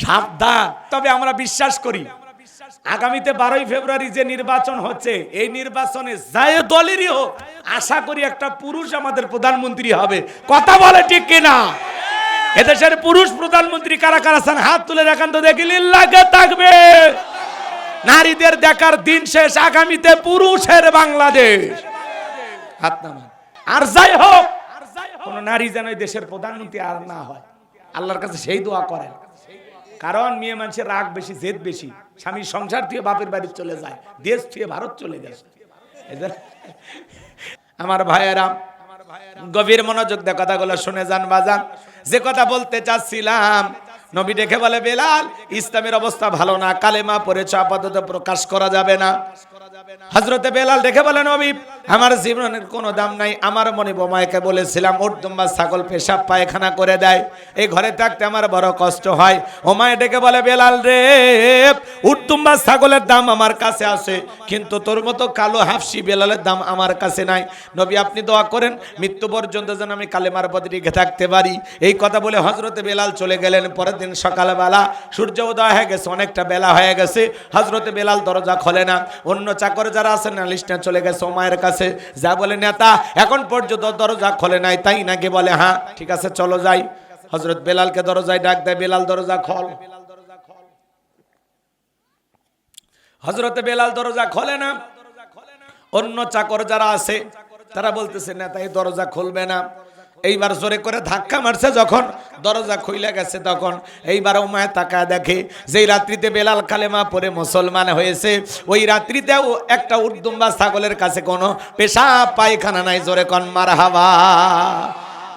সাবধান। তবে আমরা বিশ্বাস করি আগামীতে 12ই ফেব্রুয়ারি যে নির্বাচন হচ্ছে, এই নির্বাচনে যায় দলেরই হোক, আশা করি একটা পুরুষ আমাদের প্রধানমন্ত্রী হবে। কথা বলে ঠিক কিনা? এদেশের পুরুষ প্রধানমন্ত্রী কারা কারা আছেন হাত তুলে দেখান তো দেখি। লিল্লাহে তাকবীর। নারীদের দেখার দিন শেষ, আগামীতে পুরুষের বাংলাদেশ। হাত নামান। আর যাই হোক, কোন নারী যেন এই দেশের প্রধানমন্ত্রী আর না হয়, আল্লাহর কাছে সেই দোয়া করেন। কারণ মেয়ে মানুষের রাগ বেশি, জেদ বেশি। স্বামীর সংসার থেকে বাপের বাড়ি চলে যায়, দেশ থেকে ভারত চলে গেছে। আমার ভাইয়েরা, গভীর মনোযোগ দিয়ে কথাগুলো শুনে যান বাজান। যে কথা বলতে চাচ্ছিলাম, নবী ডেকে বলে, বেলাল, ইসলামের অবস্থা ভালো না, কালেমা পড়েছ, আপাতত প্রকাশ করা যাবে না। হযরতে বেলাল ডেকে বলে, নবী, আমার জীবনের কোনো দাম নাই। আমার মনে বোমাইকে বলেছিলাম উট দুম্বা ছাগল পেশাব পায়খানা করে দেয়, এই ঘরে থাকতে আমার বড় কষ্ট হয়। ওমায় ডেকে বলে, বেলাল রে, উট দুম্বা ছাগলের দাম আমার কাছে আছে, কিন্তু তোর মতো কালো হাফসি বেলালের দাম আমার কাছে নাই। নবী, আপনি দোয়া করেন মৃত্যু পর্যন্ত যেন আমি কালেমার পথে টিকে থাকতে পারি। এই কথা বলে হযরতে বেলাল চলে গেলেন। পরের দিন সকালবেলা সূর্য উদয় হয়ে গেছে, অনেকটা বেলা হয়ে গেছে। হযরতে বেলাল দরজা খোলে না। অন্য চাকর যারা আছেন নালিশ নিয়ে চলে গেছে ওমায়ের কাছে। যা বলে, নেতা এখন পর্যন্ত দরজা খোলে নাই, তাই নাকি? বলে, হ্যাঁ, ঠিক আছে, চলো যাই। হযরত বেলালকে দরজায় ডাক দেয়, বেলাল দরজা খোল। হযরতে বেলাল দরজা খোলে না। অন্য চাকর যারা আছে তারা বলতেছে, নেতা এই দরজা খুলবে না। এইবার জোরে করে ধাক্কা মারছে, যখন দরজা খুলে গেছে তখন এইবার উমায় তাকায় দেখে যেই রাত্রিতে বেলাল কালেমা পড়ে মুসলমান হয়েছে, ওই রাত্রিতেও একটা উট দুম্বা ছাগলের কাছে কোনো পেশাব পায়খানা নাই। জোরে কোন মারহাবা।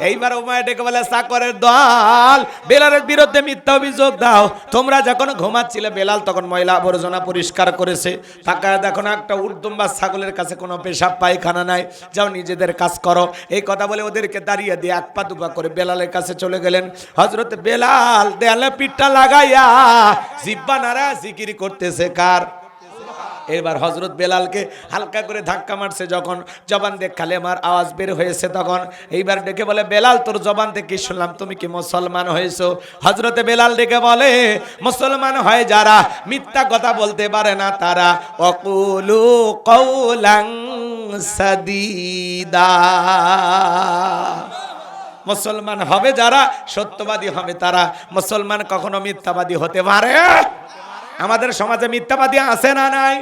এইবার উমায় ডেকে বলে, চাকরের দল, বেলালের বিরুদ্ধে মিথ্যা অভিযোগ দাও। তোমরা যখন ঘুমাচ্ছিলে বেলাল তখন ময়লা আবর্জনা পরিষ্কার করেছে, তাকায় দেখো না একটা উট দুম্বা ছাগলের কাছে কোনো পেশাব পায়খানা নাই, যাও নিজেদের কাজ করো। এই কথা বলে ওদেরকে দাঁড়িয়ে দিয়ে এক পা দুপা করে বেলালের কাছে চলে গেলেন। হযরত বেলাল দেয়ালে পিঠটা লাগাইয়া জিহ্বা নাড়া জিকির করতেছে কার? এবার হযরত বেলালকে হালকা করে ধাক্কা মারছে, যখন জবান দিয়ে কালেমার আওয়াজ বের হয়েছে তখন এইবার ডেকে বলে, বেলাল তোর জবান থেকে শুনলাম তুমি কি মুসলমান হয়েছো। হযরতে বেলাল ডেকে বলে, মুসলমান হয় যারা মিথ্যা কথা বলতে পারে না তারা অকুলু কওলান সাদীদা। মুসলমান হবে যারা, সত্যবাদী হবে তারা। মুসলমান কখনো মিথ্যাবাদী হতে পারে? আমাদের সমাজে মিথ্যাবাদী আছে না নাই?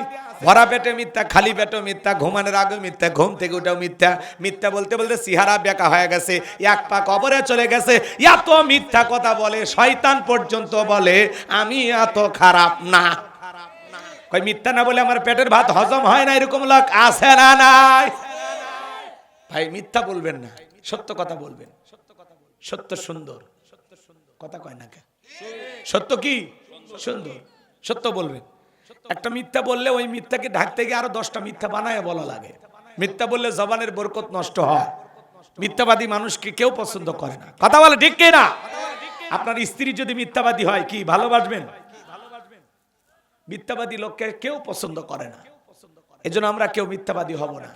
ভরা পেটে মিথ্যা, খালি পেটে মিথ্যা, ঘুমানোর আগে মিথ্যা, ঘুম থেকে উঠেও মিথ্যা। মিথ্যা বলতে বলতে চেহারা বেঁকা হয়ে গেছে, এক পা কবরে চলে গেছে। এত মিথ্যা কথা বলে শয়তান পর্যন্ত বলে আমি এত খারাপ না। কই মিথ্যা না বলে আমার পেটের ভাত হজম হয় না, এরকম লোক আছে না নাই? ভাই মিথ্যা বলবেন না, সত্য কথা বলবেন। সত্য সুন্দর, কথা কয় না কে? সত্য কি সুন্দর, সত্য বলবেন। একটা মিথ্যা বললে ওই মিথ্যাকে ঢাকতে গিয়ে আরো 10টা মিথ্যা বানায় বলা লাগে। মিথ্যা বললে জবানের বরকত নষ্ট হয়। মিথ্যাবাদী মানুষকে কেউ পছন্দ করে না। কথা বলে ঠিক কিনা? আপনার স্ত্রী যদি মিথ্যাবাদী হয় কি ভালোবাসবেন? মিথ্যাবাদী লোককে কেউ পছন্দ করে না। এজন্য আমরা কেউ মিথ্যাবাদী হব না।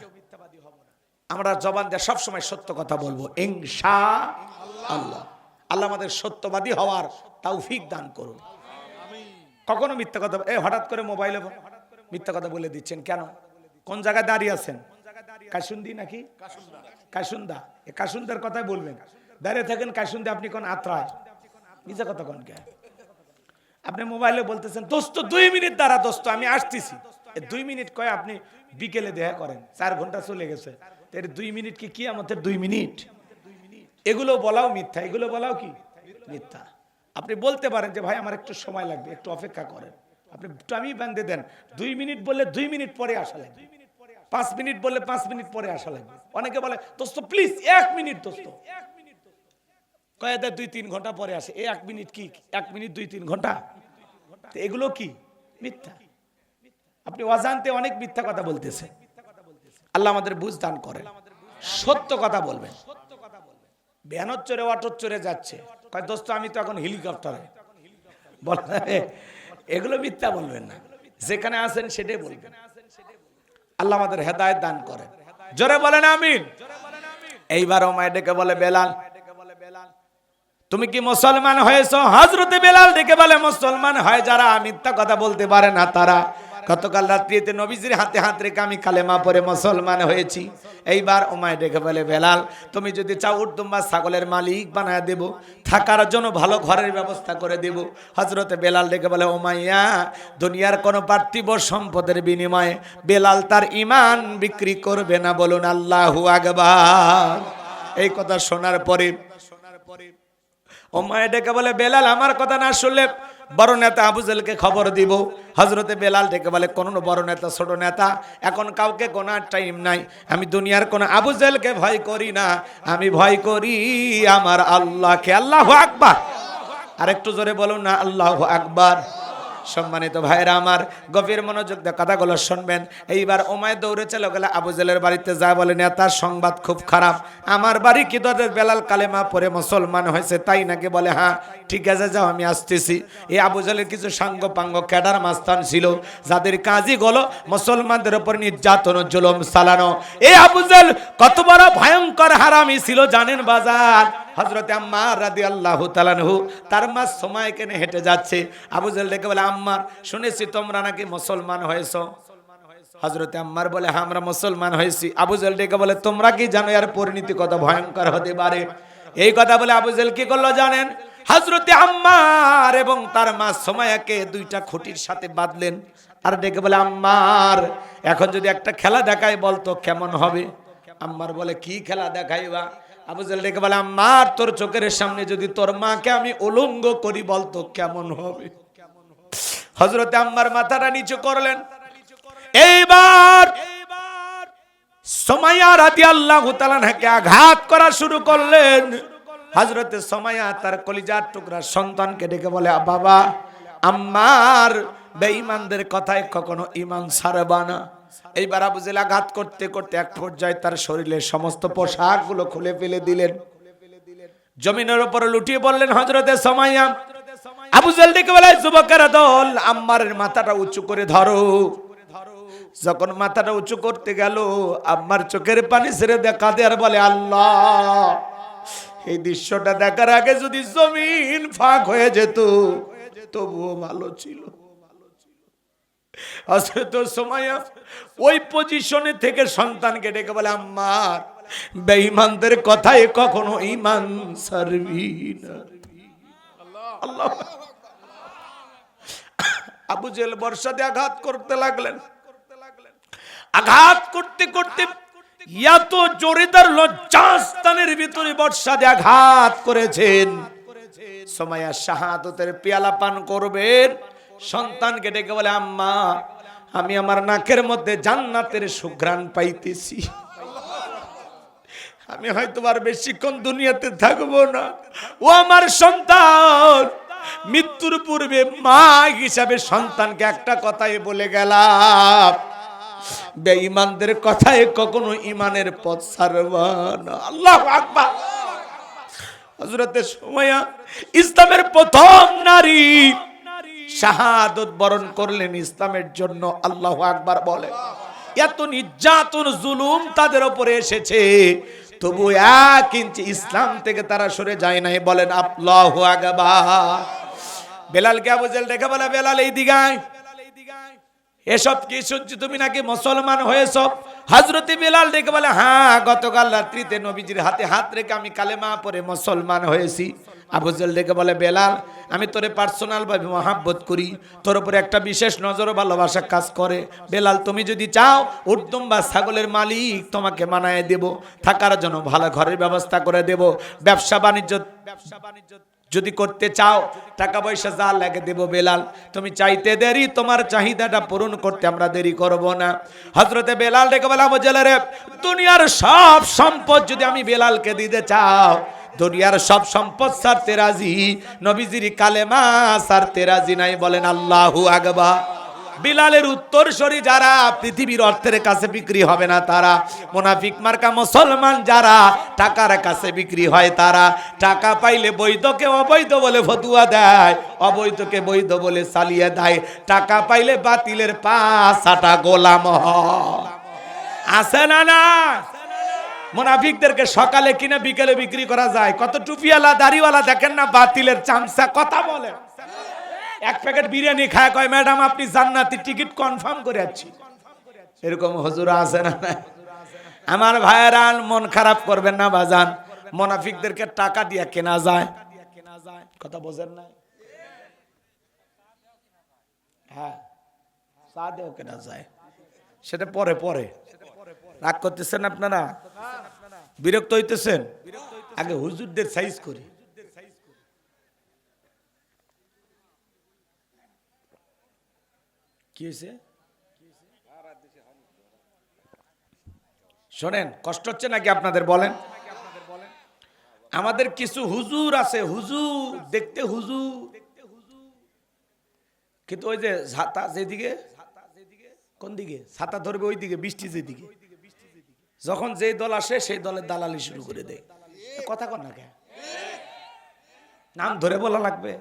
আমরা জবান দিয়ে সবসময় সত্য কথা বলবো ইনশাআল্লাহ। আল্লাহ আমাদের সত্যবাদী হওয়ার তৌফিক দান করুন। কখনো মিথ্যা কথা হঠাৎ করে মোবাইলে মিথ্যা কথা বলে দিচ্ছেন কেন? কোন জায়গায় দাঁড়িয়ে আছেন? কাশুন্দি নাকি কাশুন্দা? এ কাশুন্দার কথাই বলবেন। দাঁড়িয়ে থাকেন কাশুন্দি, আপনি কোন আত্রায় নিজে কথা কোন কে? আপনি মোবাইলে বলতেছেন দোস্ত 2 মিনিট দাঁড়া দোস্ত আমি আসতেছি। 2 মিনিট কয় আপনি বিকেলে দেখা করেন, 4 ঘন্টা চলে গেছে। এর 2 মিনিট কি আমাদের 2 মিনিট? এগুলো বলাও মিথ্যা, এগুলো বলাও কি মিথ্যা। আপনি বলতে পারেন যে ভাই আমার একটু সময় লাগবে, একটু অপেক্ষা করেন। আপনি টাইমই বেঁধে দেন। 2 মিনিট বললে 2 মিনিট পরে আসা লাগবে, 5 মিনিট বললে 5 মিনিট পরে আসা লাগবে। অনেকে বলে দোস্ত প্লিজ 1 মিনিট দোস্ত, কয়ে দেয় 2-3 ঘন্টা পরে আসে। 1 মিনিট কি 1 মিনিট 2-3 ঘন্টা? এগুলো কি মিথ্যা। আপনি অজান্তে অনেক মিথ্যা কথা বলতেছেন। আল্লাহ আমাদের বুঝ দান করেন। সত্য কথা বলবেন। ভ্যানত চড়ে অটোর চড়ে যাচ্ছে, কয় দোস্ত আমি তো এখন হেলিকপ্টারে। এগুলো মিথ্যা বলবেন না, যেখানে আছেন সেটাই বলবেন। আল্লাহ আমাদের হেদায়েত দান করেন। জোরে বলেন আমিন। এইবার ওমায় ডেকে বলে, বেলাল তুমি কি মুসলমান হয়েছো? হযরতে বেলাল ডেকে বলে, মুসলমান হয় যারা মিথ্যা কথা বলতে পারে না তারা। গতকাল রাত্রিতে নবীজির হাতে হাত রেখে আমি কালেমা পড়ে মুসলমান হয়েছি। এইবার উমাইয়া ডেকে বলে, বেলাল তুমি যদি চাও উট দুম্বা ছাগলের মালিক বানায় দেব, থাকার জন্য ভালো ঘরের ব্যবস্থা করে দেব। হযরতে বেলাল ডেকে বলে, উমাইয়া দুনিয়ার কোন পার্থিব সম্পদের বিনিময়ে বেলাল তার ঈমান বিক্রি করবে না, বলুন আল্লাহু আকবার। এই কথা শোনার পরে উমাইয়া ডেকে বলে, বেলাল আমার কথা না শুনলে বড় নেতা আবু জেহেলকে খবর দিব। হযরতে বেলাল ডেকে বলে, কোন বড় নেতা ছোট নেতা এখন কাউকে গোনার টাইম নাই। আমি দুনিয়ার কোন আবু জেহেলকে ভয় করি না, আমি ভয় করি আমার আল্লাহকে। আল্লাহু আকবার। আরেকটু জোরে বলুন না আল্লাহু আকবার। সম্মানিত ভাইরা আমার, গভীর মনোযোগ দিয়ে কথাগুলো শুনবেন। এইবার উমাইয়া দৌড়ে চলে গেল আবু জেহেলের বাড়িতে, যায় বলে, নেতার সংবাদ খুব খারাপ, আমার বাড়ি কি তোদের বেলাল কালেমা পড়ে মুসলমান হয়েছে তাই নাকি? বলে, হ্যাঁ ঠিক আছে যাও আমি আসতেছি। এই আবু জেহেলের কিছু সাঙ্গ পাঙ্গ ক্যাডার মাস্তান ছিল যাদের কাজই হলো মুসলমানদের উপর নির্যাতন জুলুম চালানো। এই আবু জেহেল কত বড় ভয়ঙ্কর হারামি ছিল জানেন বাজার? হযরতে আম্মার রাদিয়াল্লাহু তাআলা আনহু তার মা সুমাইয়াকে নিয়ে হেঁটে যাচ্ছে। আবু জেহেল ডেকে বলে, আম্মার শুনেছি তোমরা নাকি মুসলমান হয়েছো। হযরতে আম্মার বলে, হ্যাঁ আমরা মুসলমান হয়েছি। আবু জেহেল ডেকে বলে, তোমরা কি জানো এর পরিণতি কত ভয়ঙ্কর হতে পারে? এই কথা বলে আবু জেহেল কি করলো জানেন? হযরতে আম্মার এবং তার মা সুমাইয়াকে দুইটা খুঁটির সাথে বাঁধলেন আর ডেকে বলে, আম্মার এখন যদি একটা খেলা দেখাই বলতো কেমন হবে? আম্মার বলে, কি খেলা দেখাইবা? আবু জেহেল ডেকে বলে, আম্মার তোর চোখের সামনে যদি তোর মাকে আমি উলঙ্গ করি বলতো কেমন হবে? হযরতে আম্মার মাথাটা নিচু করলেন। এইবার সুমাইয়া রাদিয়াল্লাহু তাআলা আনহাকে আঘাত করা শুরু করলেন। হযরতে সুমাইয়া তার কলিজার টুকরা সন্তানকে ডেকে বলে, বাবা আম্মার বেঈমানদের কথায় কখনো ঈমান ছাড়বা না। এইবার আবু জেহেল আঘাত করতে করতে এক পর্যায়ে তার শরীরের সমস্ত পোশাকগুলো খুলে ফেলে দিলেন, জমিনের উপর লুটিয়ে পড়লেন হযরতে সুমাইয়া। আবু জেহেল ডেকে বলে, যুবকেরা দল আম্মারের মাথাটা উঁচু করে ধরো। যখন মাথাটা উঁচু করতে গেল আম্মার চোখের পানি ছেড়ে দেখা দেয় আর বলে, আল্লাহ এই দৃশ্যটা দেখার আগে যদি জমিন ফাঁক হয়ে যেত তবুও ভালো ছিল। হযরত সুমাইয়া ওই পজিশনে থেকে সন্তানকে ডেকে বলে, আম্মার বেঈমানদের কথায় কখনো ঈমান ছাড়বি না। আল্লাহ। আবু জেহেল বর্ষা দিয়ে আঘাত করতে লাগলেন। আঘাত করতে করতে এত জোরে তার লজ্জাস্থানের ভিতরে বর্ষা দিয়ে আঘাত করেছেন। সুমাইয়া শাহাদাতের পেয়ালা পান করবেন, সন্তানকে ডেকে বলে, আম্মা আমি আমার নাকের মধ্যে জান্নাতের সুঘ্রাণ পাইতেছি, আমি হয়তো আর বেশিক্ষণ দুনিয়াতে থাকবো না। ও আমার সন্তান, মৃত্যুর পূর্বে মা হিসাবে সন্তানকে একটা কথাই বলে গেলাম, বেঈমানদের কথায় কখনো ঈমানের পথ ছাড়বা না। আল্লাহু আকবার। হযরতে সুমাইয়া ইসলামের প্রথম নারী, শাহাদাত বরণ করলেন ইসলামের জন্য। আল্লাহু আকবার বলে। এত নির্যাতন জুলুম তাদের উপরে এসেছে, তবু এক ইঞ্চি ইসলাম থেকে তারা সরে যায় নাই। বলেন আল্লাহু আকবার। বেলালকে আবু জেহেল ডেকে বলে, বেলাল এই দিগায়, এসব কি শুনছি তুমি নাকি মুসলমান হয়েছ? হযরতে বেলাল ডেকে বলে, হ্যাঁ গতকাল রাত্রিতে নবীজির হাতে হাত রেখে আমি কালেমা পড়ে মুসলমান হয়েছি। আবু জেহেল ডেকে বলে, বেলাল আমি তোরে পার্সোনাল ভাবে মহাব্বত করি, তোর উপরে একটা বিশেষ নজর ও ভালোবাসা কাজ করে। বেলাল তুমি যদি চাও উটদুম বা ছাগলের মালিক তোমাকে মানায় দেব, থাকার জন্য ভালো ঘরের ব্যবস্থা করে দেব, ব্যবসা বাণিজ্য যদি করতে চাও টাকা পয়সা যা লাগে দেব। বেলাল তুমি চাইতে দেরি, তোমার চাহিদাটা পূরণ করতে আমরা দেরি করব না। হযরতে বেলাল ডেকে বলে, আবু জেহেল রে, দুনিয়ার সব সম্পদ যদি আমি বেলালকে দিতে চাও, দুনিয়ার সব সম্পদ ছাড়তে রাজি, নবীজির কালেমা ছাড়তে রাজি নাই। বলেন আল্লাহু আকবার। বিলালের উত্তরসূরি যারা পৃথিবীর অর্থের কাছে বিক্রি হবে না তারা, মুনাফিক মার্কা মুসলমান যারা টাকার কাছে বিক্রি হয় তারা, টাকা পাইলে বৈধকে অবৈধ বলে ফতুয়া দেয়, অবৈধকে বৈধ বলে চালিয়ে দেয়, টাকা পাইলে বাতিলের পাঁচাটা গোলাম হয়। আছে না না? মুনাফিকদেরকে সকালে কিনে বিকেলে বিক্রি করা যায়। কত টুপিওয়ালা দাড়িওয়ালা দেখেন না, বাতিলের চামচা কথা বলে। এক প্যাকেট বিরিয়ানি খায়, কয় ম্যাডাম আপনি জান্নাতি, টিকিট কনফার্ম করে আছি। এরকম হুজুর আছে না? আমার ভাইয়েরা, মন খারাপ করবেন না বাজান। মুনাফিকদেরকে টাকা দিয়ে কেনা যায়, কথা বোঝেন না? হ্যাঁ, চা দিয়েও কেনা যায়, সেটা পরে পরে। রাগ করতেছেন আপনারা, বিরক্ত হইতেছেন? আগে হুজুরদের সাইজ করি। কি হয়েছে শোনেন, কষ্ট হচ্ছে নাকি আপনাদের? বলেন। আমাদের কিছু হুজুর আছে, হুজুর দেখতে হুজুর, কিন্তু ওই যে ছাতা যেদিকে, কোন দিকে ছাতা ধরবে ওই দিকে, বৃষ্টি যেদিকে, যখন যেই দল আসে সেই দলের দালালি শুরু করে দেয়। কথা কন না, নাম ধরে বলা লাগবে?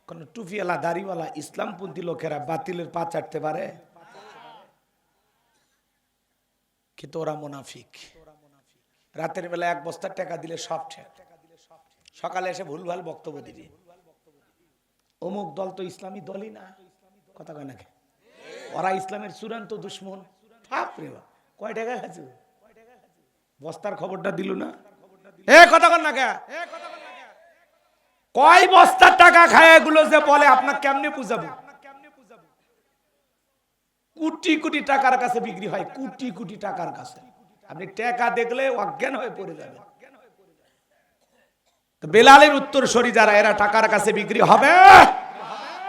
কোন টুপিওয়ালা দাড়িওয়ালা ইসলামপন্থী লোকেরা বাতিলের পা চাটতে পারে? কিন্তু ওরা মুনাফিক। রাতের বেলা এক বস্তা টাকা দিলে সব ঠিক, সকালে এসে ভুলভাল বক্তব্য দিবে। অমুক দল তো ইসলামী দলই না, কথা কয় নাকি? ওরা ইসলামের চূড়ান্ত দুশ্মন। কয় টাকা খাচ্ছ? বস্তার খবরটা দিল না? এ কথা কন না, কয় বস্তার টাকা খায় এগুলো যে বলে, আপনার কেমনে বুঝাবো? কোটি কোটি টাকার কাছে বিক্রি হয়, কোটি কোটি টাকার কাছে। আপনি টাকা দেখলে অজ্ঞান হয়ে পড়ে যাবেন। বেলালের উত্তর সরি যারা, এরা টাকার কাছে বিক্রি হবে।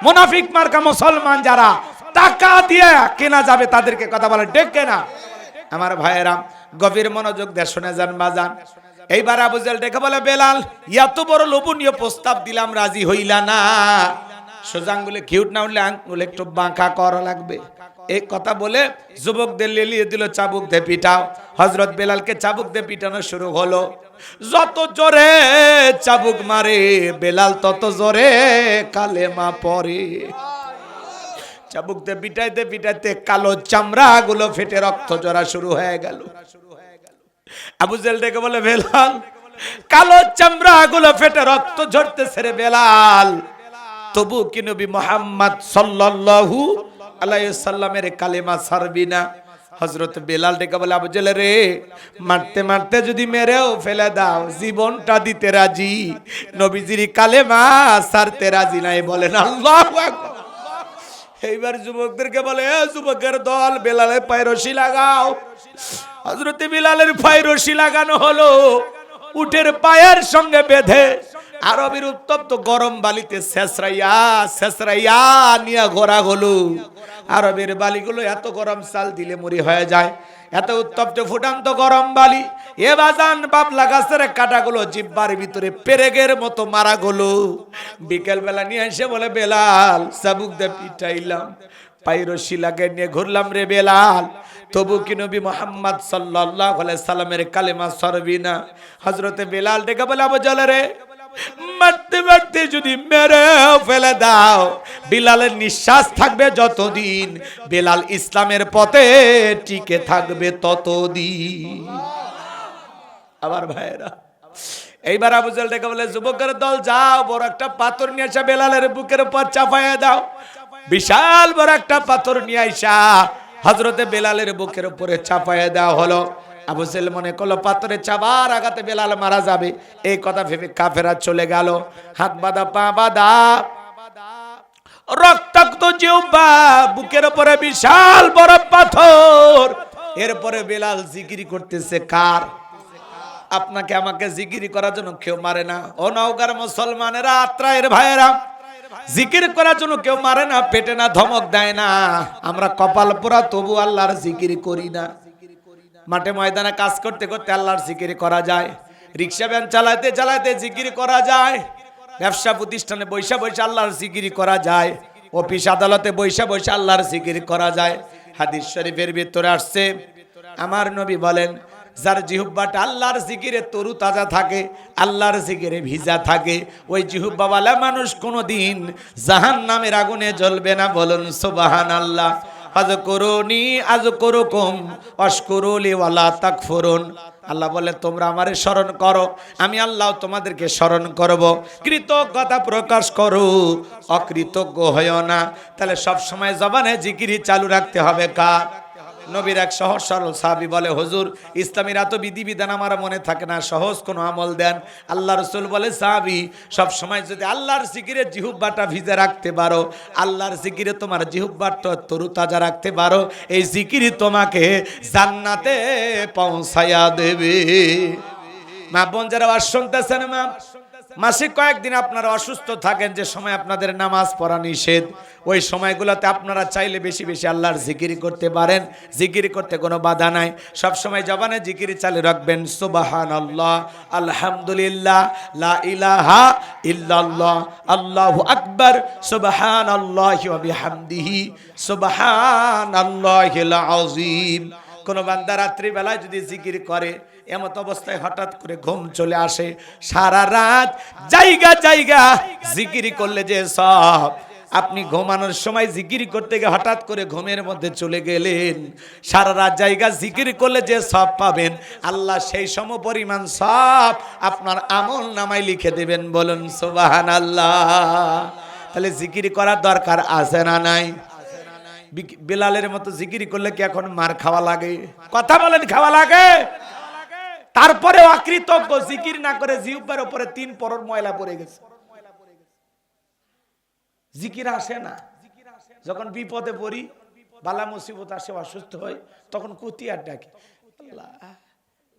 মুনাফিক মার্কা মুসলমান যারা, টাকা দিয়ে কেনা যাবে তাদেরকে কথা বলে ডেকে না। আমার ভাইয়েরা, গভীর মনোযোগ দিয়ে শুনে যান বাজান। এইবার আবু জেহেল ডেকে বলে, বেলাল এত বড় লোভনীয় প্রস্তাব দিলাম, রাজি হইলা না? সোজা আঙ্গুলে ঘিউট না উঠলে আঙ্গুল একটু বাঁকা করা লাগবে। এই কথা বলে যুবকদের লেলিয়ে দিল, চাবুক দিয়ে পিটাও। হযরত বেলালকে চাবুক দিয়ে পিটানো শুরু হলো। যত জোরে চাবুক মারে বেলাল, তত জোরে কালেমা পড়ে। চাবুক দিয়ে পিটাইতে পিটাইতে কালো চামড়া গুলো ফেটে রক্ত ঝরা শুরু হয়ে গেল। আবু জেহেল ডেকে বলে, বেলাল কালো চামড়া গুলো ফেটে রক্ত ঝরতেছে রে বেলাল, তবু কি নবী মুহাম্মদ সাল্লাল্লাহু আলাইহি সাল্লামের কালেমা ছাড়বি না? হযরত বেলাল ডেকে বলে, আবু জেহেল রে, মারতে মারতে যদি মেরেও ফেলে দাও, জীবনটা দিতে রাজি, নবীজির কালেমা ছাড়তে রাজি নাই। বলেন আল্লাহু আকবার। এইবার যুবকদেরকে বলে, যুবকের দল, বেলালের পায়ে রশি লাগাও। হযরত বেলালের পায়ে রশি লাগানো হলো, উটের পায়ের সঙ্গে বেঁধে আরবের উত্তপ্ত গরম বালিতে ছেঁচড়াইয়া ছেঁচড়াইয়া নিয়ে ঘোরা হলো। আরবের বালিগুলো এত গরম, চাল দিলে মুড়ি হয়ে যায়, এত উত্তপ্ত ফুটান্ত গরম বালি। এ বাজান, বাবলা গাছের কাটাগুলো জিব্বার ভিতরে পেরেগের মতো মারা গেলো। বিকেল বেলা নিয়ে এসে বলে, বেলাল চাবুক দিয়ে পিটাইলাম, পায়ে রশি লাগিয়ে নিয়ে ঘুরলাম রে বেলাল, তবু কি নবী মুহাম্মদ সাল্লাল্লাহু আলাইহি সাল্লামের কালেমা ছাড়বি না? হযরতে বেলাল ডেকে বলে, আবু জেহেল রে, মারতে মারতে যদি মেরে ফেলে দাও, বেলালের নিঃশ্বাস থাকবে যতদিন, বেলাল ইসলামের পথে টিকে থাকবে ততদিন। আমার ভাইয়েরা, এইবার আবু জেহেল ডেকে বলে, যুবকের দল যাও, বড় একটা পাথর নিয়ে এসে বেলালের বুকের উপর চাপাইয়া দাও। বিশাল বড় একটা পাথর নিয়ে আইসা হযরতে বেলালের বুকের উপরে চাপাইয়া দেওয়া হলো। আবু জেহেল মনে করলো পাথরে চাবার আঘাতে বেলাল মারা যাবে। এই কথা ভেবে কাফেরা চলে গেল। হাত বাঁধা, পা বাঁধা, রক্তাক্ত জিহ্বা, বুকের উপরে বিশাল বড় পাথর। এরপরে বেলাল জিকিরি করতেছে কার? আপনাকে আমাকে জিকিরি করার জন্য কেউ মারে না। ও নওগাঁর মুসলমানেরা, আত্রায়ের ভাইয়েরা, জিকির করার জন্য কেউ মারে না, পেটে না, ধমক দেয় না। আমরা কপাল পোড়া, তবু আল্লাহর জিকির করি না। মাঠে ময়দানে কাজ করতে করতে আল্লাহর জিকির করা যায়, রিক্সা ভ্যান চালাতে চালাতে জিকির করা যায়, ব্যবসা প্রতিষ্ঠানে বৈশা বৈশা আল্লাহর জিকির করা যায়, অফিস আদালতে বৈশা বৈশা আল্লাহর জিকির করা যায়। হাদিস শরীফের ভিতরে আসছে, আমার নবী বলেন, যার জিহ্বাটা আল্লাহর জিকিরে তরু তাজা থাকে, আল্লাহর জিকিরে ভিজা থাকে, ওই জিহ্বাওয়ালা মানুষ কোনোদিন জাহান্নামের আগুনে জ্বলবে না। বলুন সুবহানাল্লাহ। ফাযকুরুনি আযকুরুকুম ওয়াশকুরুলি ওয়ালা তাকফুরুন। আল্লাহ বলে তোমরা আমারে স্মরণ করো, আমি আল্লাহ তোমাদেরকে স্মরণ করব। কৃতজ্ঞতা প্রকাশ করো, অকৃতজ্ঞ হয়ো না। তাহলে সব সময় জবানে জিকিরি চালু রাখতে হবে কার? নবীর এক সহজ সরল সাহাবী বলে, হুজুর ইসলামের এত বিধিবিধান আমার মনে থাকে না, সহজ কোন আমল দেন। আল্লাহ রাসূল বলে, সাহাবী সব সময় যদি আল্লাহর জিকিরে জিহ্বাটা ভিজে রাখতে পারো, আল্লাহর জিকিরে তোমার জিহ্বাটা তরুতাজা রাখতে পারো, এই জিকিরই তোমাকে জান্নাতে পৌঁছায়া দেবে। মা বোন যারা আওয়াজ শুনতেছেন, মা মাসে কয়েকদিন আপনারা অসুস্থ থাকেন, যে সময় আপনাদের নামাজ পড়া নিষেধ, ওই সময়গুলোতে আপনারা চাইলে বেশি বেশি আল্লাহর জিকির করতে পারেন। জিকির করতে কোনো বাধা নাই, সব সময় জবানে জিকির চালু রাখবেন। সুবহানাল্লাহ, আলহামদুলিল্লাহ, লা ইলাহা ইল্লাল্লাহ, আল্লাহু আকবার, সুবহানাল্লাহি ওয়া বিহামদিহি, সুবহানাল্লাহিল আযীম। কোন বান্দা রাত্রি বেলায় যদি জিকির করে, এমত অবস্থায় হঠাৎ করে ঘুম চলে আসে, সারা রাত জায়গা জায়গা জিকির করলে যে সব, আপনি ঘুমানোর সময় জিকির করতে গিয়ে হঠাৎ করে ঘুমের মধ্যে চলে গেলেন, সারা রাত জায়গা জিকির করলে যে সব পাবেন, আল্লাহ সেই সম পরিমাণ সব আপনার আমল নামায় লিখে দেবেন। বলুন সুবহানাল্লাহ। তাহলে জিকির করার দরকার আছে না নাই? বেলালের মতো জিকির করলে কি এখন মার খাওয়া লাগে? কথা বলেন, খাওয়া লাগে? তারপরে অকৃতজ্ঞ, জিকির না করে জিহ্বার উপরে 3 পরর ময়লা পড়ে গেছে, জিকির আসে না। যখন বিপদে পড়ি, বালা মুসিবত আসে, অসুস্থ হই, তখন কুতি আর ডাকি, আল্লাহ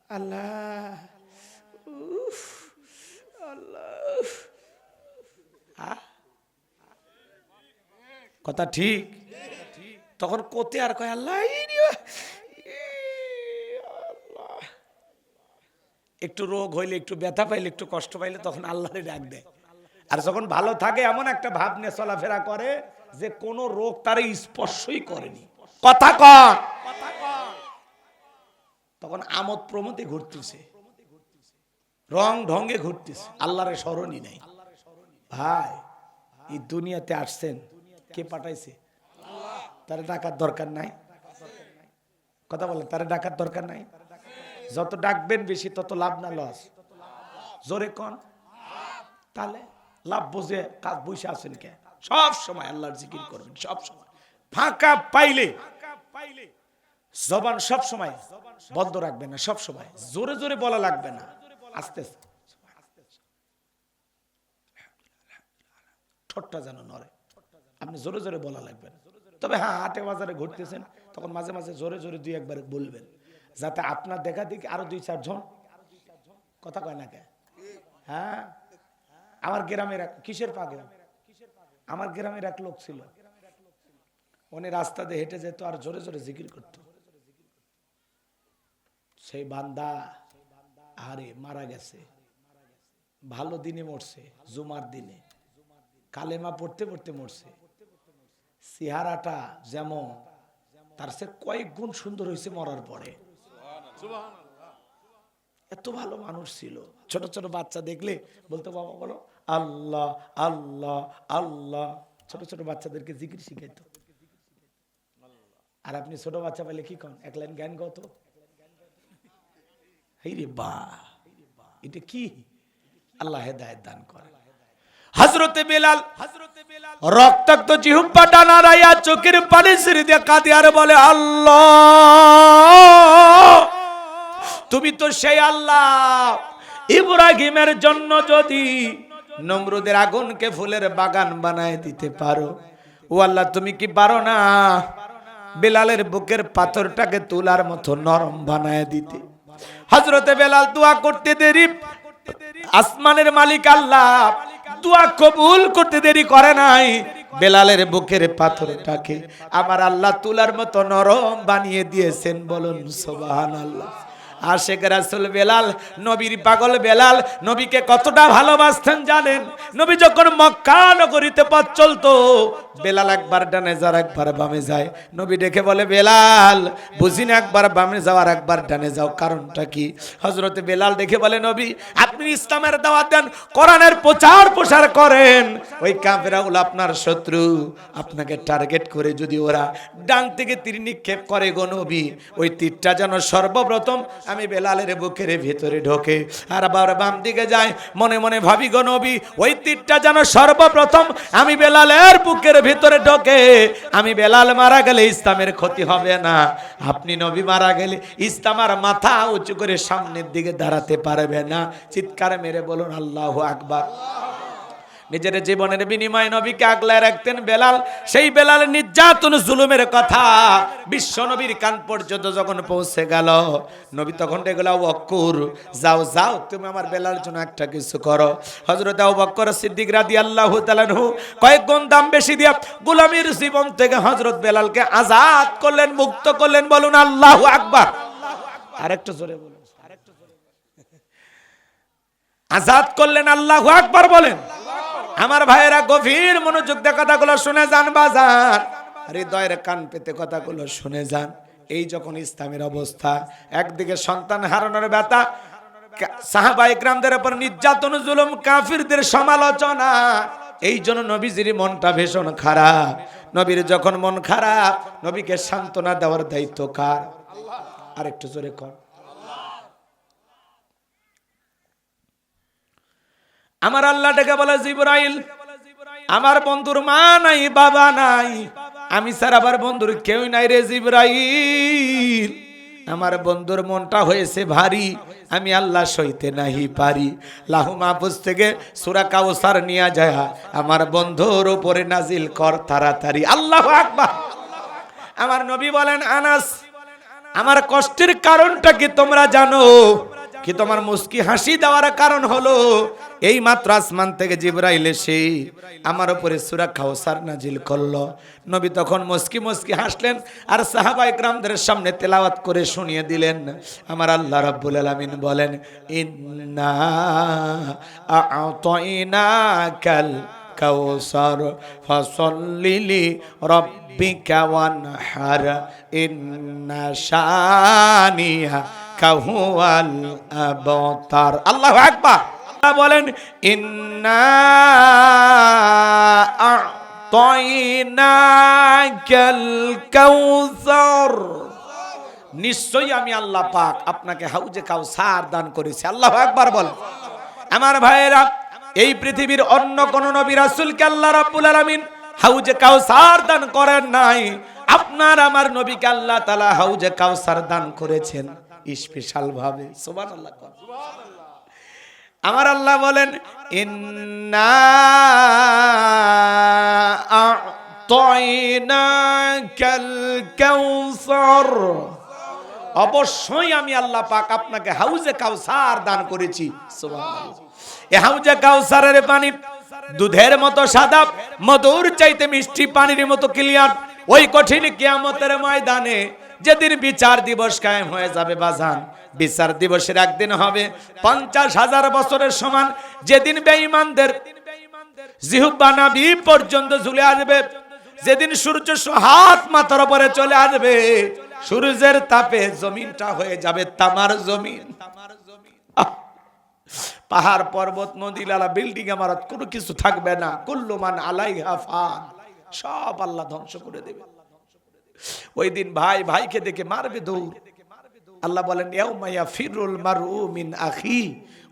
আল্লাহ উফ আল্লাহ। কথা ঠিক? তখন কোতে আর কয় আল্লাহ। একটু রোগ হইলে, একটু ব্যথা পাইলে, একটু কষ্ট পাইলে তখন আল্লাহরে ডাক দেয়। আর যখন ভালো থাকে এমন একটা ভাব নিয়ে চলাফেরা করে যে কোন রোগ তার স্পর্শই করেনি। কথা কন। তখন আমোদ প্রমোদে ঘুরতেছে, রং ঢঙ্গে ঘুরতেছে, আল্লাহরে স্মরণই নাই। ভাই, এই দুনিয়াতে আসছেন, কে পাঠাইছে? তারে ডাকার দরকার নাই। কথা বলেন, তারে ডাকার দরকার নাই। যত ডাকবেন বেশি তত লাভ না লস? জোরে কন। তাহলে লাভ বুঝে কাজ বসে আছেন কে? সব সময় আল্লাহর জিকির করবেন, সব সময়। ফাঁকা পাইলে জবান সব সময় বন্ধ রাখবেন না, সব সময় জোরে জোরে বলা লাগবে না, আস্তে আস্তে ঠোঁটটা যেন নড়ে, আপনি জোরে জোরে বলা লাগবে না। তবে হ্যাঁ, হাটে বাজারে ঘুরতেছেন তখন মাঝে মাঝে জোরে জোরে 2-1 বলবেন, যাতে আপনার দেখা দেখি আরো 2-4 জন কথা কয় না কে। হ্যাঁ, আমার গ্রামের কিসের পাগল, আমার গ্রামের এক লোক ছিল, উনি রাস্তা দিয়ে হেঁটে যেত আর জোরে জোরে জিকির করত। সেই বান্দা আরে মারা গেছে, ভালো দিনে মরছে, জুমার দিনে কালেমা পড়তে পড়তে মরছে। চেহারাটা যেমন তার সে কয়েক গুণ সুন্দর হয়েছে মরার পরে। এত ভালো মানুষ ছিল। ছোট ছোট বাচ্চা দেখলে বলতো, বাবা বলো আল্লাহ আল্লাহ আল্লাহ। ছোট ছোট বাচ্চাদেরকে জিকির শিখাইতো। আর আপনি ছোট বাচ্চা পেলে কি কন, 1 লাইন গান গাও তো। রে বা, এটা কি? আল্লাহ হেদায়েত দান করে। হযরতে বেলাল রক্তাক্ত জিহ্বাটা নাড়াইয়া চোখের পানি ছেড়ে দিয়ে কাঁদে আর বলে, আল্লাহ তুমি তো সেই আল্লাহ, ইব্রাহিমের জন্য যদি নমরুদের আগুনকে ফুলের বাগান বানায় দিতে পারো, ও আল্লাহ তুমি কি পারো না বেলালের বুকের পাথরটাকে তুলার মতো নরম বানায় দিতে? হযরতে বেলাল দোয়া করতে দেরি, আসমানের মালিক আল্লাহ দোয়া কবুল করতে দেরি করে নাই। বেলালের বুকের পাথরটাকে আমার আল্লাহ তুলার মতো নরম বানিয়ে দিয়েছেন। বলুন সুবহানাল্লাহ। আশেক রাসূল বেলাল, নবীর পাগল বেলাল নবীকে কতটা ভালোবাসতেন জানেন? নবী যখন মক্কা নগরীতে পথ চলতো, বেলাল একবার ডানে যায় একবার বামে যায়। নবী ডেকে বলে, বেলাল বুঝি না একবার বামে যাও আর একবার ডানে যাও, কারণটা কি? হযরতে বেলাল দেখে বলে, নবী আপনি ইসলামের দাওয়াত দেন, কোরআনের প্রচার প্রসার করেন, ওই কাফেররা হলো আপনার শত্রু, আপনাকে টার্গেট করে যদি ওরা ডান থেকে তীর নিক্ষেপ করে গো নবী, ওই তীরটা যেন সর্বপ্রথম আমি বেলালের বুকের ভিতরে ঢোকে, আর আবার বাম দিকে যায়। মনে মনে ভাবি গো নবী, ওই তীরটা যেন সর্বপ্রথম আমি বেলালের বুকের ভিতরে ঢোকে। আমি বেলাল মারা গেলে ইসলামের ক্ষতি হবে না, আপনি নবী মারা গেলে ইসলাম আর মাথা উঁচু করে সামনের দিকে দাঁড়াতে পারবে না। চিৎকার মেরে বলুন আল্লাহু আকবার। নিজের জীবনের বিনিময়ে নবীকে আগলায় রাখতেন বেলাল। সেই বেলালের নির্যাতন জুলুমের কথা বিশ্ব নবীর কান পর্যন্ত যখন পৌঁছে গেল, নবী তখন ডেকে আবু বকর, যাও যাও তুমি আমার বেলালের জন্য একটা কিছু করো। হযরত আবু বকর সিদ্দিক রাদিয়াল্লাহু তাআলা আনহু কয়েক গুণ দাম বেশি দিয়ে গোলামীর জীবন থেকে হযরত বেলালকে আজাদ করলেন, মুক্ত করলেন। বলুন আল্লাহু আকবার। আরেকটু জোরে বলুন, আজাদ করলেন, আল্লাহু আকবার বলেন। আমার ভাইয়েরা গভীর মনোযোগ দিয়ে কথাগুলো শুনে যান বাজার, হৃদয়ের কান পেতে কথাগুলো শুনে যান। এই যখন ইসলামের অবস্থা, একদিকে সন্তান হারানোর ব্যথা, সাহাবায়ে কেরামদের উপর নির্যাতন জুলুম, কাফিরদের সমালোচনা, এই জন্য নবীজির মনটা ভীষণ খারাপ। নবীর যখন মন খারাপ, নবীকে সান্ত্বনা দেওয়ার দায়িত্ব কার? আরেকটু জোরে কর। আমার আল্লাহ ডেকে বলে, জিবরাইল আমার বন্ধুর মা নাই বাবা নাই, আমি ছাড়া আবার বন্ধুর কেউ নাই রে জিবরাইল। আমার বন্ধুর মনটা হয়েছে ভারী, আমি আল্লাহ সইতে নাহি পারি। লাহু মাহফুজ থেকে সূরা কাউসার নিয়ে যায় আমার বন্ধুর উপরে নাজিল কর তাড়াতাড়ি। আল্লাহু আকবার। আমার নবী বলেন, আনাস আমার কষ্টের কারণটা কি তোমরা জানো? কি তোমার মুস্কি হাসি দেওয়ার কারণ হলো এই মাত্র আসমান থেকে জিবরাইল এসে আমার উপরে সূরা কাউসার নাজিল করলো। নবী তখন মুস্কি মুস্কি হাসলেন আর সাহাবায়ে কেরামদের সামনে তেলাওয়াত করে শুনিয়ে দিলেন। আমার আল্লাহ রাব্বুল আলামিন বলেন, ইন্না আ'তাইনাকাল কাউসার ফাসাল্লি লিরাব্বিকা ওয়ানহার ইন্না শানিয়া কাহুয়াল আবতার। আল্লাহু আকবার। আল্লাহ বলেন, ইন্না আ'তাইনাকাল কাউসার, নিশ্চয়ই আমি আল্লাহ পাক আপনাকে হাউজে কাউসার দান করেছি। আল্লাহু আকবার বলেন। আমার ভাইয়েরা, এই পৃথিবীর অন্য কোন নবী রাসূলকে আল্লাহ রাব্বুল আলামিন হাউজে কাউসার দান করেন নাই। আপনার আমার নবীকে আল্লাহ তাআলা হাউজে কাউসার দান করেছেন স্পেশাল ভাবে। সুবহানাল্লাহ। আমার আল্লাহ বলেন, ইন্না আ'তাইনাকাল কাউসার, অবশ্যই আমি আল্লাহ পাক আপনাকে হাউজে কাউসার দান করেছি। সুবহানাল্লাহ। এই হাউজে কাউসারের পানি দুধের মতো সাদা, মধুর চাইতে মিষ্টি পানির মতো ক্লিয়ার। ওই কঠিন কিয়ামতের ময়দানে যেদিন বিচার দিবস কায়েম হয়ে যাবে বাজান, বিচার দিবসের একদিন হবে 50,000 বছরের সমান। যেদিন বেঈমানদের জিহ্বা নাভি পর্যন্ত ঝুলে আসবে, যেদিন সূর্য হাত মাথার উপরে চলে আসবে, সূর্যের তাপে জমিনটা হয়ে যাবে তামার জমিন। পাহাড় পর্বত নদী লালা বিল্ডিং ইমারত কোনো কিছু থাকবে না। কুল্লু মান আলাইহা ফান, সব আল্লাহ ধ্বংস করে দেবে। ওই দিন ভাই ভাইকে দেখে মারবে দৌড়। আল্লাহ বলেন, ইয়াউমা ইয়াফিরুল মারউ মিন আখি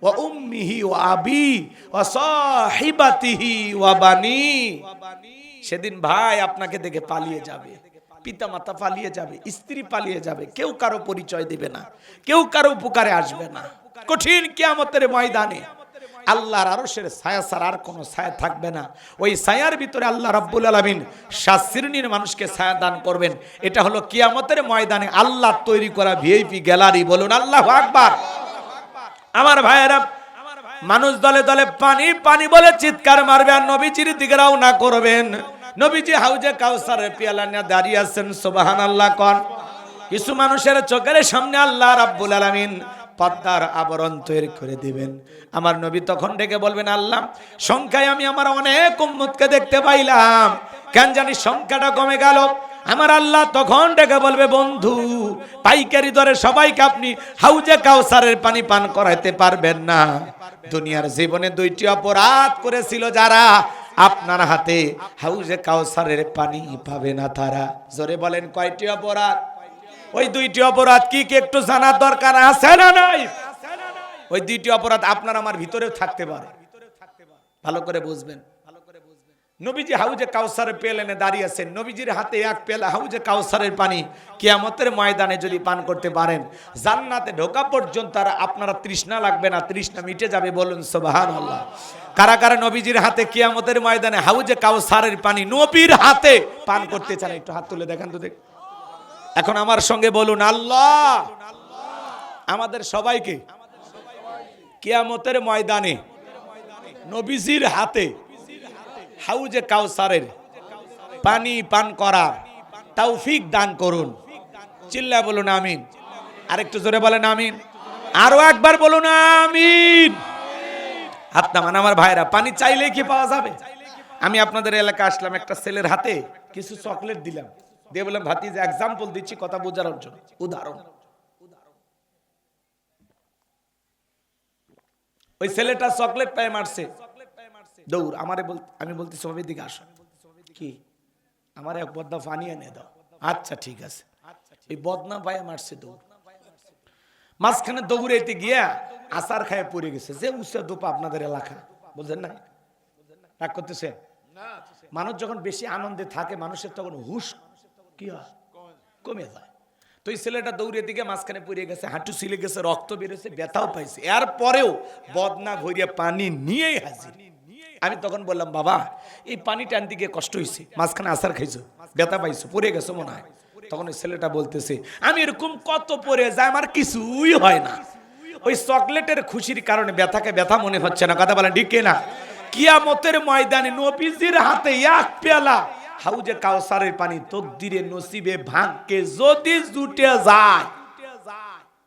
ওয়া উম্মিহি ওয়া আবি ওয়া সাহিবাতিহি ওয়া বানি। সেদিন ভাই আপনাকে দেখে পালিয়ে যাবে, পিতামাতা পালিয়ে যাবে, স্ত্রী পালিয়ে যাবে, কেউ কারো পরিচয় দিবে না, কেউ কারো উপকারে আসবে না। কঠিন কিয়ামতের ময়দানে আল্লাহর আরশের ছায়া ছাড়া আর কোনো ছায়া থাকবে না। ওই ছায়ার ভিতরে আল্লাহ রাব্বুল আলামিন 7 শ্রেণীর মানুষকে ছায়া দান করবেন। এটা হলো কিয়ামতের ময়দানে আল্লাহ তৈরি করা ভিআইপি গ্যালারি। বলুন আল্লাহু আকবার। আমার ভাইয়েরা, মানুষ দলে দলে পানি পানি বলে চিৎকার মারবে আর নবীজির দিকে রওনা করবেন। নবীজি হাউজে কাউসারের পেয়ালা নিয়ে দাঁড়িয়ে আছেন। সুবহানাল্লাহ কোন। কিছু মানুষের চোখের সামনে আল্লাহ রাব্বুল আলামিন পর্দার আবরণ তৈরি করে দিবেন। আমার নবী তখন ডেকে বলবেন, আল্লাহ সংখ্যায় আমি আমার অনেক উম্মতকে দেখতে পাইলাম, কেন জানি সংখ্যাটা কমে গেল। আমার আল্লাহ তখন ডেকে বলবে, বন্ধু পাইকারি দরে সবাইকে আপনি হাউজে কাউসারের পানি পান করাইতে পারবেন না। দুনিয়ার জীবনে দুইটি অপরাধ করেছিল যারা, আপনার হাতে হাউজে কাউসারের পানি পাবে না তারা। জোরে বলেন কয়টি অপরাধ? ওই দুইটি অপরাধ কি কি একটু জানার দরকার আছে না নাই? ওই দুইটি অপরাধ আপনার আমার ভিতরেও থাকতে পারে, ভালো করে বুঝবেন। নবীজি হাউজে কাউসারের পেলেনে দাঁড়িয়ে আছেন, নবীজির হাতে এক পেলা হাউজে কাউসারের পানি কিয়ামতের ময়দানে যদি পান করতে পারেন, জান্নাতে ঢোকা পর্যন্ত আর আপনারা তৃষ্ণা লাগবে না, তৃষ্ণা মিটে যাবে। বলুন সুবহানাল্লাহ। কারা কারা নবীজির হাতে কিয়ামতের ময়দানে হাউজে কাউসারের পানি নবীর হাতে পান করতে চান? একটু হাত তুলে দেখান তো দেখ। এখন আমার সঙ্গে বলুন, আল্লাহ আমাদের সবাইকে কিয়ামতের ময়দানে নবীজির হাতে হাউজে কাউসারের পানি পান করা তৌফিক দান করুন। চিল্লায় বলুন আমিন। আরেকটু জোরে বলেন আমিন। আরো একবার বলুন আমিন। হাত নামান আমার ভাইরা। পানি চাইলে কি পাওয়া যাবে? আমি আপনাদের এলাকা আসলাম, একটা ছেলের হাতে কিছু চকলেট দিলাম, দিয়ে বললাম ভাতিজা, এক্সাম্পল দিচ্ছি কথা বোঝানোর জন্য, উদাহরণ। ওই ছেলেটা চকলেট পায়ে মারছে, দৌড় আমারে আমি বলতেছি সবাই দিকে আসো, কি আমার এক বদনা পানি এনে দাও। আচ্ছা ঠিক আছে। এই বদনা পায়ে মারছে, দৌড়। মাঝখানে দৌড়াইতে গিয়া আচার খায় পড়ে গেছে। যে উচ্চা দোপা আপনাদের এলাকা, বুঝলেন না? রাগ করতেছে? মানুষ যখন বেশি আনন্দে থাকে মানুষের তখন হুশ কি হয়, কমে যায়। তো এই ছেলেটা দৌড়ে দিকে মাঝখানে পড়ে গেছে, হাঁটু ছিলে গেছে, রক্ত বেরোছে, ব্যথাও পাইছে। এরপরেও বদনা ভরিয়া পানি নিয়েই হাজির। আমি তখন বললাম, বাবা এই পানি টানতে গিয়ে কষ্ট হয়েছে, মাঝখানে আচার খাইছো, ব্যথা পাইছো, পড়ে গেছো মনে হয়। তখন ওই ছেলেটা বলতেছে, আমি এরকম কত পড়ে যায়, আমার কিছুই হয় না। ওই চকলেটের খুশির কারণে ব্যথাকে ব্যথা মনে হচ্ছে না। কথা বলেন ঠিক না? কিয়ামতের ময়দানে নবীজির হাতে এক পেয়ালা হাউজে কাউসারের পানি তকদিরে নসিবে ভাগ্যে যদি জুটে যায়,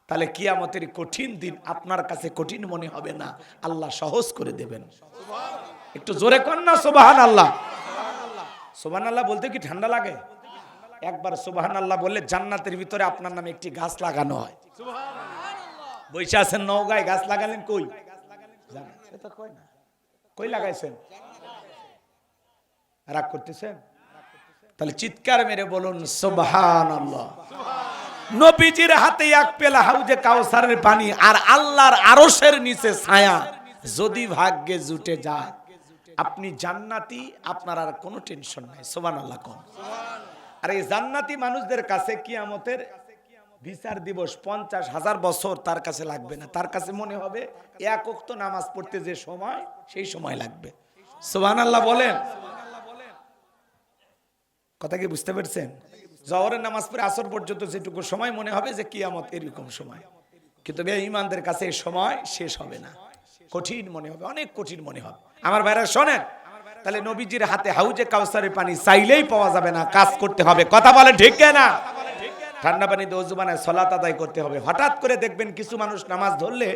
তাহলে কিয়ামতের কঠিন দিন আপনার কাছে কঠিন মনে হবে না, আল্লাহ সহজ করে দেবেন। একটু জোরে কর না সুবহানাল্লাহ। সুবহানাল্লাহ বলতে কি ঠান্ডা লাগে? একবার সুবহানাল্লাহ বললে জান্নাতের ভিতরে আপনার নামে একটি গাছ লাগানো হয়। বৈশা আছেন নওগাঁয়, গাছ লাগালেন কই? সেটা কই না, কই লাগাইছেন? রাগ করতেছেন? তাহলে চিৎকার মেরে বলুন সুবহানাল্লাহ। নবীজির হাতে এক পেলা হাউজে কাউসারের পানি আর আল্লাহর আরশের নিচে ছায়া যদি ভাগ্যে জুটে যায়, আপনি জান্নাতি, আপনার আর কোনো টেনশন নাই। সুবহানাল্লাহ কোন। আর এই জান্নাতি মানুষদের কাছে কিয়ামতের বিচার দিবস 50,000 বছর তার কাছে লাগবে না। তার কাছে মনে হবে এক ওয়াক্ত নামাজ পড়তে যে সময়, সেই সময় লাগবে। সুবহানাল্লাহ বলেন। কথা কি বুঝতে পারছেন? জোহরের নামাজ পড়ে আসর পর্যন্ত যেটুকু সময় মনে হবে যে কিয়ামত এরকম সময়, কিন্তু বেঈমানদের কাছে এই সময় শেষ হবে না, কঠিন মনে হবে, অনেক কঠিন মনে হবে। আমার ভাইরা শোনেন, তাহলে নবীজির হাতে হাউজে কাউসারের পানি চাইলেই পাওয়া যাবে না, কাজ করতে হবে। কথা বলে ঠিক না? ঠান্ডা পানি দিয়ে ওযু বানায় সালাত আদায় করতে হবে। হঠাৎ করে দেখবেন কিছু মানুষ নামাজ ধরলে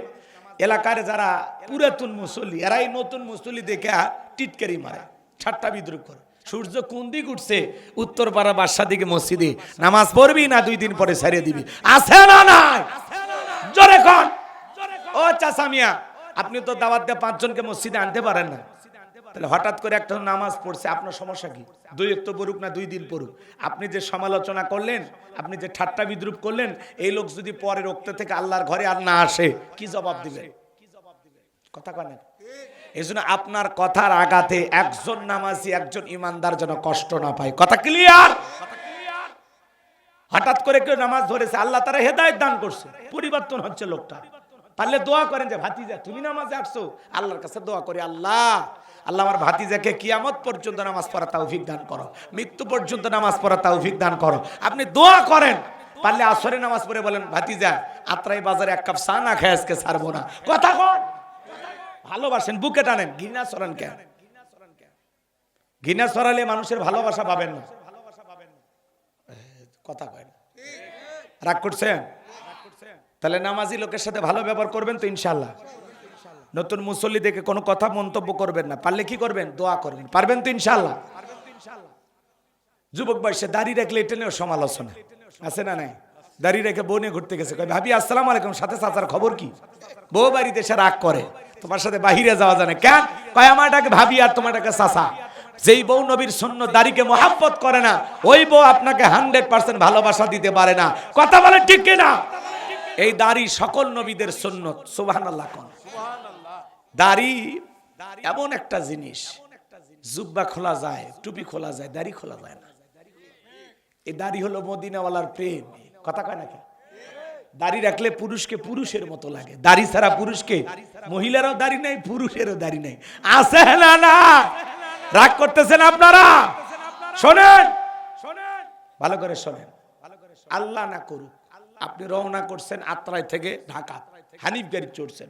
এলাকার যারা পুরাতন মুসল্লি, এরাই নতুন মুসল্লি দেখে টিটকারি মারে, ঠাট্টা বিদ্রুপ করে। সূর্য কোন দিক উঠছে, উত্তর পাড়া বাদশা দিকে মসজিদে নামাজ পড়বি না 2 দিন পরে ছাড়িয়ে দিবি, আছে না নাই? জোরে কোন। ও চাচা মিয়া, আপনি তো দাওয়াত দিয়ে 5 জনকে মসজিদে আনতে পারেন না, তাহলে হঠাৎ করে একটা নামাজ পড়ছে, আপনার সমস্যা কি? 2 ওয়াক্ত পড়ুক না 2 দিন পড়ুক, আপনি যে সমালোচনা করলেন, আপনি যে ঠাট্টা বিদ্রুপ করলেন, এই লোক যদি পরের ওয়াক্ত থেকে আল্লাহর ঘরে আর না আসে, কি জবাব দিবেন? কথা কয় না? এজন্য আপনার কথার আঘাতে একজন নামাজি, একজন ইমানদার যেন কষ্ট না পায়। কথা ক্লিয়ার? হঠাৎ করে কেউ নামাজ ধরেছে, আল্লাহ তারা হেদায়েত দান করছে, পরিবর্তন হচ্ছে লোকটা। পারলে দোয়া করেন যে ভাতিজা তুমি নামাজে আসছো, আল্লাহর কাছে দোয়া করি, আল্লাহ আমার ভাতিজাকে কিয়ামত পর্যন্ত নামাজ পড়া তৌফিক দান করো, মৃত্যু পর্যন্ত নামাজ পড়া তৌফিক দান করো। আপনি দোয়া করেন। পারলে আসরে নামাজ পড়ে বলেন, ভাতিজা আত্রাই বাজারে 1 কাপ চা না খায় আজকে ছাড়বো না। কথা কন। ভালোবাসেন, বুকে টানেন, ঘৃণা ছড়ান কেন? ঘৃণা ছড়ালে মানুষের ভালোবাসা পাবেন না। কথা কয় না। রাগ করছেন? তাহলে নামাজি লোকের সাথে ভালো ব্যবহার করবেন তো ইনশাআল্লাহ। নতুন মুসল্লি দেখে কোনো কথা মন্তব্য করবেন না, পারলে কি করবেন? দোয়া করবেন। পারবেন তো ইনশাআল্লাহ? যুবক বয়সে দাড়ি রাখলে এটা নিয়েও সমালোচনা আছে না নাই? দাড়ি রেখে বউ নিয়ে ঘুরতে গেছে, কয় ভাবি আসসালামু আলাইকুম, সাথে চাচার খবর কি? বউ বাড়িতে এসে রাগ করে, তোমার সাথে বাহিরে যাওয়া যায় না কেন? কয় আমারটাকে ভাবি আর তোমারটাকে চাচা। যেই বউ নবীর সুন্নত দাড়িকে মহাব্বত করে না, ওই বউ আপনাকে 100% ভালোবাসা দিতে পারে না। কথা বলে ঠিক কিনা? এই দাড়ি সকল নবীদের সুন্নত। সুবহানাল্লাহ। কোন দাড়ি এমন একটা জিনিস, জুব্বা খোলা যায়, টুপি খোলা যায়, দাড়ি খোলা যায় না। এই দাড়ি হলো মদিনাওয়ালার প্রেম। কথা কয় নাকি? দাড়ি রাখলে পুরুষকে পুরুষের মতো লাগে। দাড়ি ছাড়া পুরুষকে, মহিলারও দাড়ি নাই, পুরুষেরও দাড়ি নাই, আছে না? না রাগ করতেছেন আপনারা? শোনেন, ভালো করে শোনেন। আল্লাহ না করুক আপনি রওনা করছেন আত্রাই থেকে ঢাকা, হানিফ গাড়ি চড়ছেন,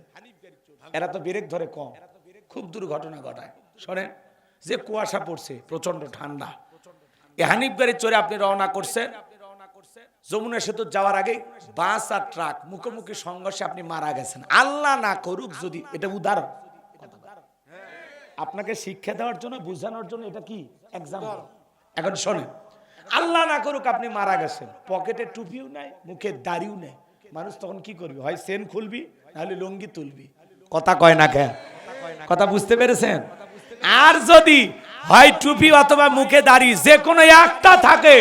এরা তো ব্রেক ধরে কম, খুব দুর্ঘটনা ঘটায়। শোনেন, যে কুয়াশা পড়ছে, প্রচন্ড ঠান্ডা, এই হানিফ গাড়ি চড়ে আপনি রওনা করছেন, যমুনা সেতু যাওয়ার আগে বাস আর ট্রাক মুখোমুখি সংঘর্ষে আপনি মারা গেছেন। আল্লাহ না করুক যদি, এটা উদাহরণ, আপনাকে শিক্ষা দেওয়ার জন্য, বোঝানোর জন্য, এটা কি এক্সাম্পল। এখন শোনেন, আল্লাহ না করুক আপনি মারা গেছেন, পকেটে টুপিও নাই, মুখে দাড়িও নাই, মানুষ তখন কি করবি? হয় সেন খুলবি, নাহলে লুঙ্গি তুলবি। কথা কয় না কেন? কথা বুঝতে পেরেছেন? আর যদি হয় টুপি অথবা মুখে দাড়ি যে কোনো একটা থাকে,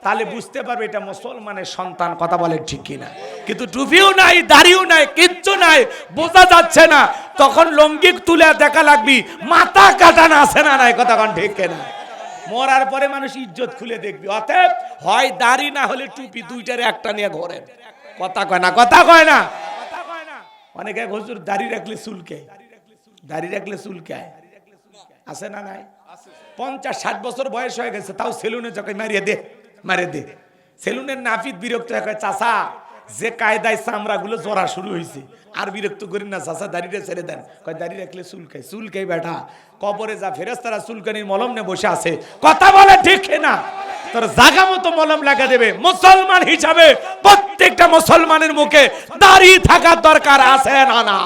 তাহলে বুঝতে পারবে এটা মুসলমানের সন্তান। কথা বলে ঠিক কিনা? কিন্তু টুপিও নাই, দাড়িও নাই, কিচ্ছু নাই, বোঝা যাচ্ছে না, তখন লুঙ্গি তুলে দেখা লাগবি মাথা কাটানো আছে না নাই? কথা কন ঠিক কিনা? মরার পরে মানুষ ইজ্জত খুলে দেখবি। অতএব হয় দাড়ি না হলে টুপি, দুইটারে একটা নিয়ে ঘোরেন। কথা কয় না? কথা কয় না? অনেকে হুজুর দাড়ি রাখলে চুলকে, দাড়ি রাখলে চুলকায়, আছে না নাই? 50-60 বছর বয়স হয়ে গেছে, তাও সেলুনে যখন মারিয়ে দে, মারিয়ে দে। সেলুনের নাপিত বিরক্ত হয়, চাচা যে কায়দায় চামড়া গুলো জোড়া শুরু হয়েছে, আর বিরক্ত করি না চাচা, দাড়িটা ছেড়ে দেন। কয় দাড়ি রাখলে চুলকায়। চুলকাই বেটা, কবরে যা ফেরেশতারা চুলকানির মলম নিয়ে বসে আছে। কথা বলে ঠিক না? তোর জায়গা মতো মলম লাগা দেবে। মুসলমান হিসাবে প্রত্যেকটা মুসলমানের মুখে দাড়ি থাকার দরকার আছে না? না।